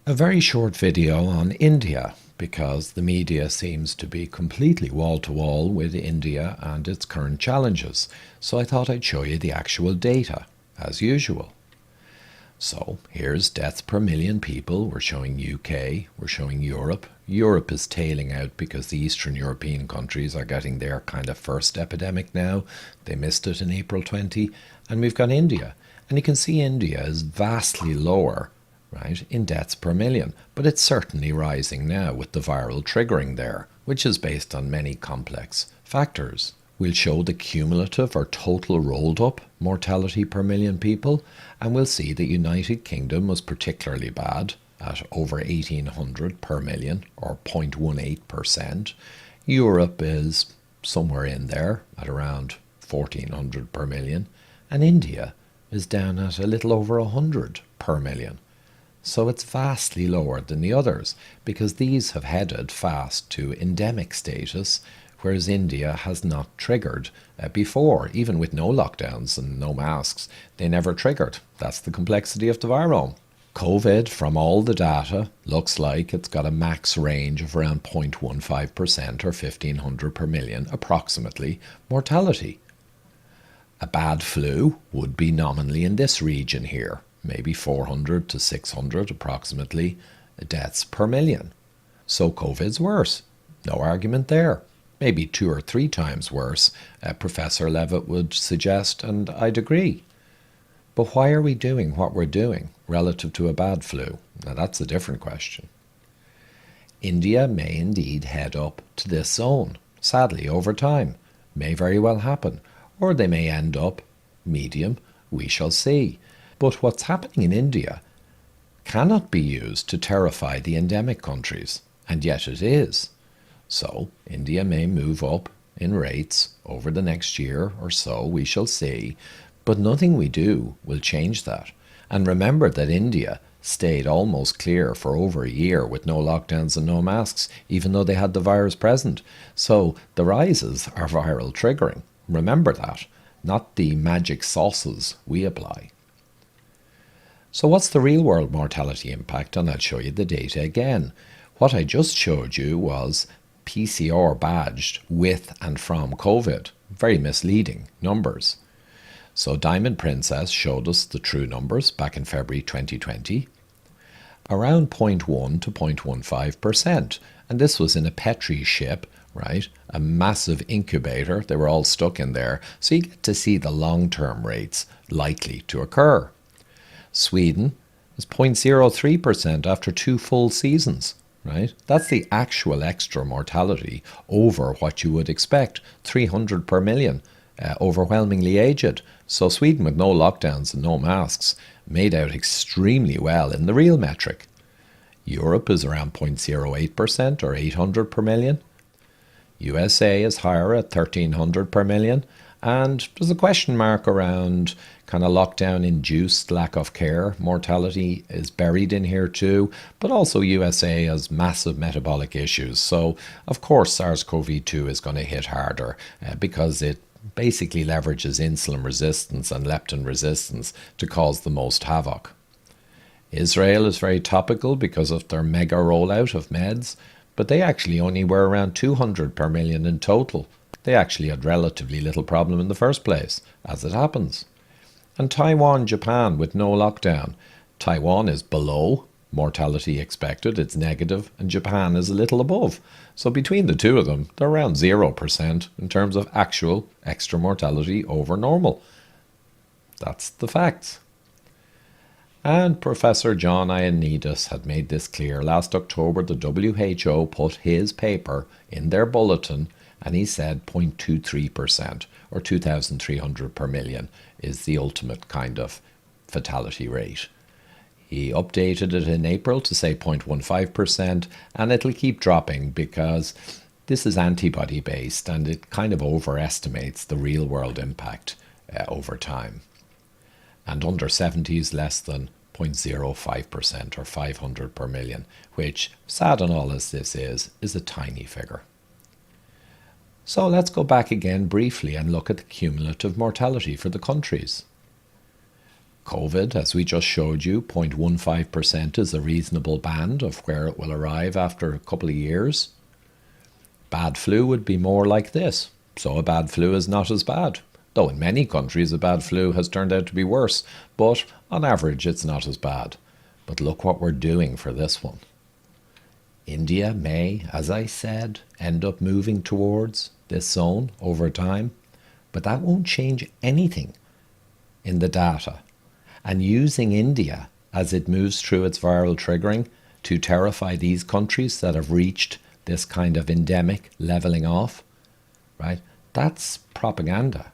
A very short video on India, because the media seems to be completely wall to wall with India and its current challenges. So I thought I'd show you the actual data, as usual. So here's deaths per million people. We're showing UK, we're showing Europe. Europe is tailing out because the Eastern European countries are getting their kind of first epidemic now. They missed it in April 20. And we've got India. And you can see India is vastly lower, right, in deaths per million. But it's certainly rising now with the viral triggering there, which is based on many complex factors. We'll show the cumulative or total rolled up mortality per million people, and we'll see the United Kingdom was particularly bad at over 1800 per million, or 0.18%. Europe is somewhere in there at around 1400 per million, and India is down at a little over 100 per million. So it's vastly lower than the others because these have headed fast to endemic status, whereas India has not triggered before. Even with no lockdowns and no masks, they never triggered. That's the complexity of the virome. COVID, from all the data, looks like it's got a max range of around 0.15% or 1500 per million, approximately, mortality. A bad flu would be nominally in this region here, maybe 400 to 600 approximately deaths per million. So COVID's worse. No argument there. Maybe 2 or 3 times worse, Professor Levitt would suggest, and I'd agree. But why are we doing what we're doing relative to a bad flu? Now that's a different question. India may indeed head up to this zone, sadly, over time. May very well happen. Or they may end up medium, we shall see. But what's happening in India cannot be used to terrify the endemic countries, and yet it is. So India may move up in rates over the next year or so, we shall see, but nothing we do will change that. And remember that India stayed almost clear for over a year with no lockdowns and no masks, even though they had the virus present. So the rises are viral triggering. Remember that, not the magic sauces we apply. So what's the real world mortality impact? And I'll show you the data again. What I just showed you was PCR badged with and from COVID. Very misleading numbers. So Diamond Princess showed us the true numbers back in February 2020. Around 0.1 to 0.15%. And this was in a Petri ship, right? A massive incubator. They were all stuck in there. So you get to see the long-term rates likely to occur. Sweden is 0.03% after 2 full seasons, right? That's the actual extra mortality over what you would expect, 300 per million, overwhelmingly aged. So Sweden, with no lockdowns and no masks, made out extremely well in the real metric. Europe is around 0.08% or 800 per million. USA is higher at 1300 per million. And there's a question mark around kind of lockdown-induced lack of care. Mortality is buried in here too, but also USA has massive metabolic issues. So, of course, SARS-CoV-2 is going to hit harder because it basically leverages insulin resistance and leptin resistance to cause the most havoc. Israel is very topical because of their mega rollout of meds, but they actually only were around 200 per million in total. They actually had relatively little problem in the first place, as it happens. And Taiwan, Japan, with no lockdown. Taiwan is below mortality expected, it's negative, and Japan is a little above. So between the two of them, they're around 0% in terms of actual extra mortality over normal. That's the facts. And Professor John Ioannidis had made this clear. Last October, the WHO put his paper in their bulletin, and he said 0.23% or 2,300 per million is the ultimate kind of fatality rate. He updated it in April to say 0.15%, and it'll keep dropping because this is antibody based and it kind of overestimates the real world impact over time. And under 70 is less than 0.05% or 500 per million, which, sad and all as this is a tiny figure. So let's go back again briefly and look at the cumulative mortality for the countries. COVID, as we just showed you, 0.15% is a reasonable band of where it will arrive after a couple of years. Bad flu would be more like this. So a bad flu is not as bad. Though in many countries a bad flu has turned out to be worse. But on average it's not as bad. But look what we're doing for this one. India may, as I said, end up moving towards this zone over time. But that won't change anything in the data. And using India as it moves through its viral triggering to terrify these countries that have reached this kind of endemic leveling off, right? That's propaganda.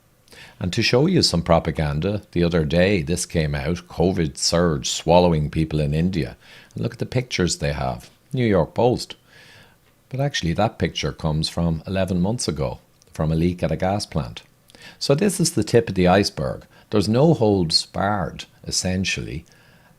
And to show you some propaganda, the other day this came out, COVID surge swallowing people in India. And look at the pictures they have, New York Post. But actually that picture comes from 11 months ago, from a leak at a gas plant. So this is the tip of the iceberg. There's no holds barred, essentially,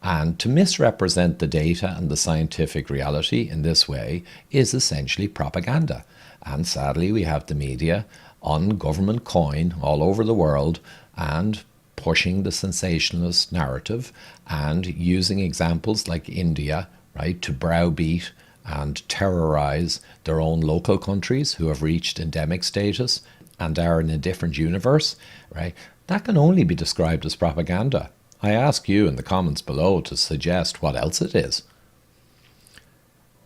and to misrepresent the data and the scientific reality in this way is essentially propaganda. And sadly, we have the media on government coin all over the world and pushing the sensationalist narrative and using examples like India, right, to browbeat and terrorize their own local countries who have reached endemic status and are in a different universe, right? That can only be described as propaganda. I ask you in the comments below to suggest what else it is.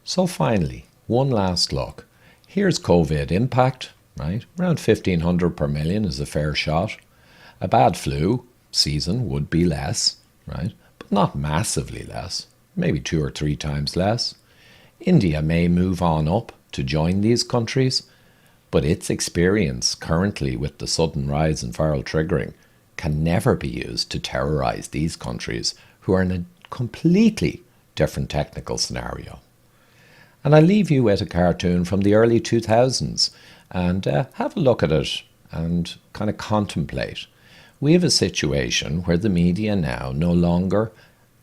So finally, one last look. Here's COVID impact, right? Around 1,500 per million is a fair shot. A bad flu season would be less, right? But not massively less, maybe 2 or 3 times less. India may move on up to join these countries, but its experience currently with the sudden rise in viral triggering can never be used to terrorize these countries who are in a completely different technical scenario. And I leave you with a cartoon from the early 2000s and have a look at it and kind of contemplate. We have a situation where the media now no longer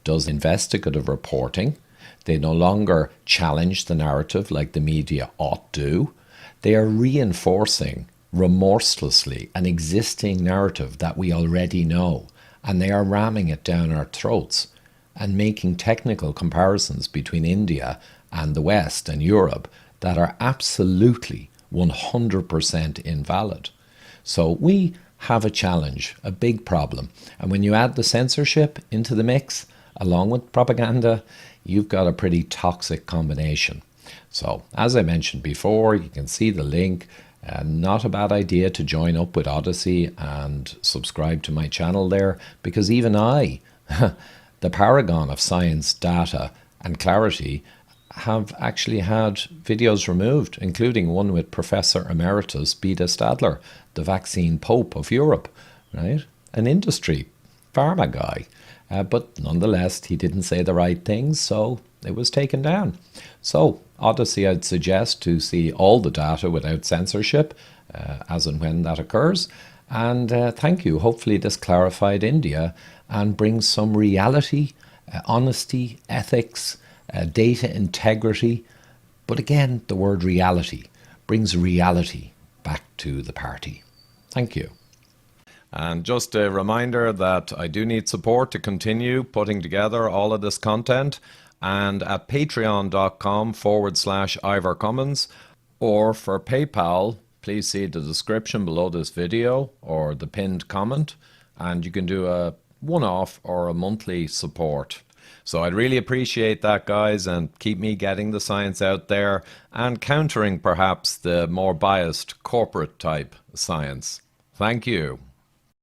does investigative reporting. They no longer challenge the narrative like the media ought to. They are reinforcing remorselessly an existing narrative that we already know, and they are ramming it down our throats and making technical comparisons between India and the West and Europe that are absolutely 100% invalid. So we have a challenge, a big problem. And when you add the censorship into the mix, along with propaganda, you've got a pretty toxic combination. So, as I mentioned before, you can see the link. Not a bad idea to join up with Odyssey and subscribe to my channel there, because even I, the paragon of science, data and clarity, have actually had videos removed, including one with Professor Emeritus Beda Stadler, the vaccine pope of Europe, right? An industry pharma guy. But nonetheless, he didn't say the right things, so it was taken down. So, Odyssey, I'd suggest to see all the data without censorship, as and when that occurs. And thank you. Hopefully this clarified India and brings some reality, honesty, ethics, data integrity. But again, the word reality brings reality back to the party. Thank you. And just a reminder that I do need support to continue putting together all of this content. And at patreon.com/Ivor Cummins, or for PayPal, please see the description below this video or the pinned comment, and you can do a one-off or a monthly support. So I'd really appreciate that, guys, and keep me getting the science out there and countering perhaps the more biased corporate type science. Thank you.